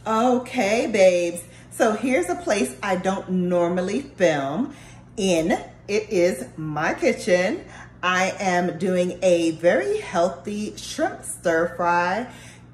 Okay, babes. So here's a place I don't normally film in. It is my kitchen. I am doing a very healthy shrimp stir fry.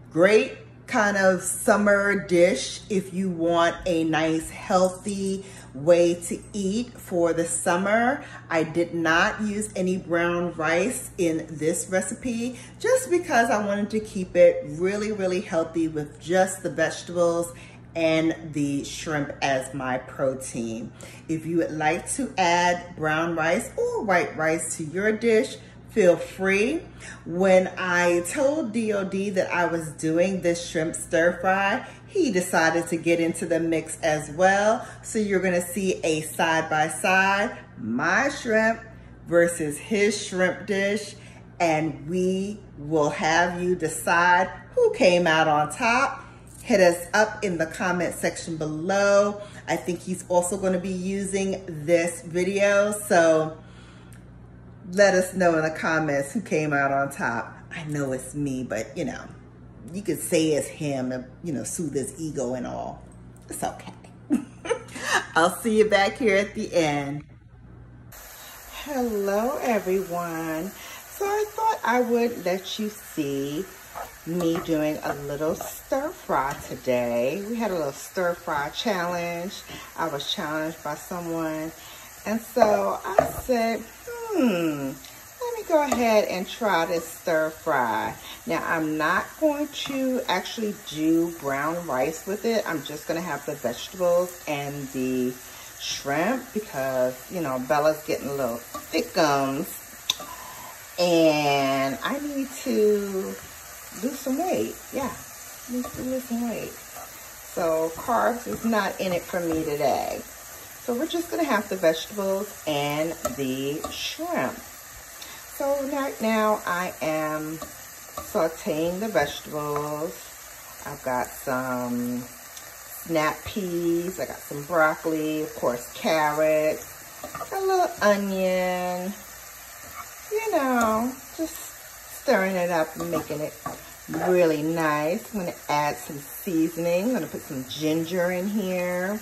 Great kind of summer dish if you want a nice healthy way to eat for the summer. I did not use any brown rice in this recipe just because I wanted to keep it really healthy with just the vegetables and the shrimp as my protein. If you would like to add brown rice or white rice to your dish, feel free. When I told D.O.D that I was doing this shrimp stir fry, he decided to get into the mix as well. So you're gonna see a side by side, my shrimp versus his shrimp dish, and we will have you decide who came out on top. Hit us up in the comment section below. I think he's also gonna be using this video, so let us know in the comments who came out on top. I know it's me, but you could say it's him to, soothe his ego and all. It's okay. I'll see you back here at the end. Hello, everyone. So I thought I would let you see me doing a little stir fry today. We had a little stir fry challenge. I was challenged by someone. And so I said, let me go ahead and try this stir fry. Now, I'm not going to actually do brown rice with it. I'm just going to have the vegetables and the shrimp because, Bella's getting a little thickums. And I need to lose some weight. Yeah, need to lose some weight. So carbs is not in it for me today. So we're just gonna have the vegetables and the shrimp. So right now I am sauteing the vegetables. I've got some snap peas, I got some broccoli, of course carrots, a little onion, just stirring it up and making it really nice. I'm gonna add some seasoning. I'm gonna put some ginger in here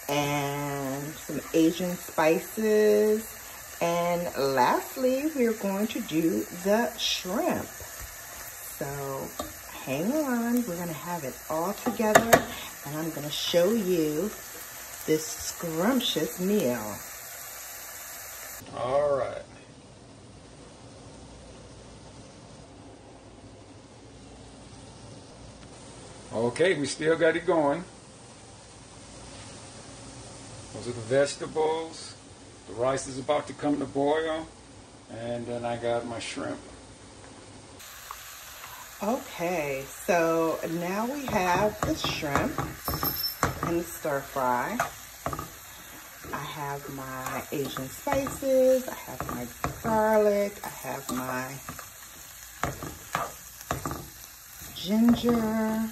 and some Asian spices. And lastly, we're going to do the shrimp. So hang on, we're gonna have it all together and I'm gonna show you this scrumptious meal. All right. Okay, we still got it going. Those are the vegetables. The rice is about to come to boil. And then I got my shrimp. Okay, so now we have the shrimp and the stir fry. I have my Asian spices, I have my garlic, I have my ginger.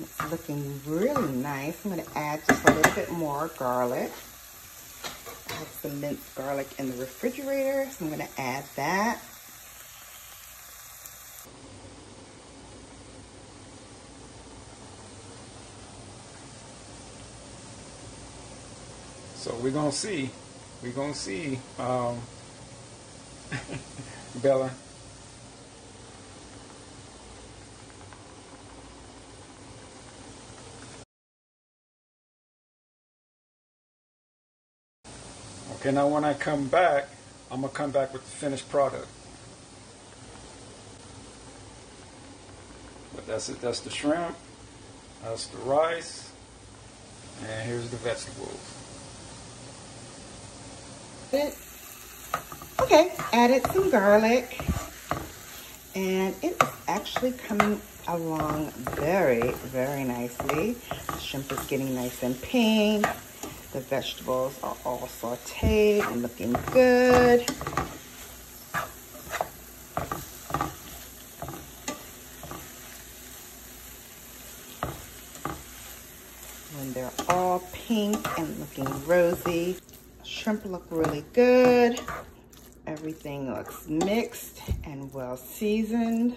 It's looking really nice. I'm going to add just a little bit more garlic. I have some minced garlic in the refrigerator, so I'm going to add that. So we're going to see. We're going to see, Bella. Okay, now when I come back, I'm going to come back with the finished product. But that's it. That's the shrimp. That's the rice. And here's the vegetables. Okay, added some garlic. And it's actually coming along very, very nicely. The shrimp is getting nice and pink. The vegetables are all sauteed and looking good. When they're all pink and looking rosy, shrimp look really good. Everything looks mixed and well seasoned.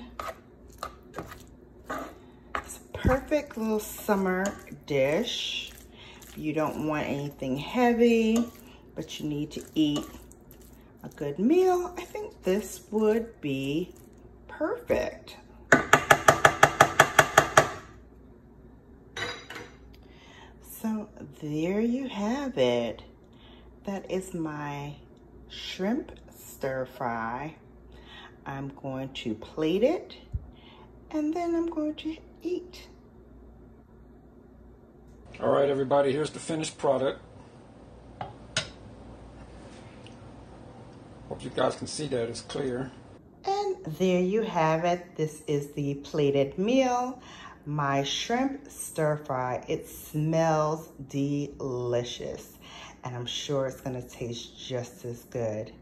It's perfect little summer dish. You don't want anything heavy, but you need to eat a good meal. I think this would be perfect. So there you have it. That is my shrimp stir fry. I'm going to plate it and then I'm going to eat. All right, everybody, here's the finished product. Hope you guys can see that it's clear. And there you have it. This is the plated meal, my shrimp stir fry. It smells delicious, and I'm sure it's gonna taste just as good.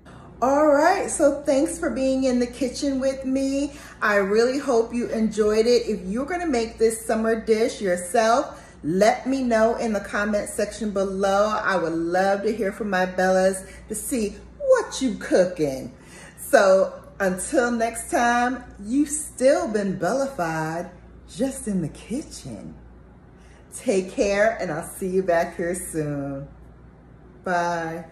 All right, so thanks for being in the kitchen with me. I really hope you enjoyed it. If you're gonna make this summer dish yourself, let me know in the comment section below. I would love to hear from my Bellas to see what you cooking. So until next time, you've still been Bellafied, just in the kitchen. Take care, and I'll see you back here soon. Bye.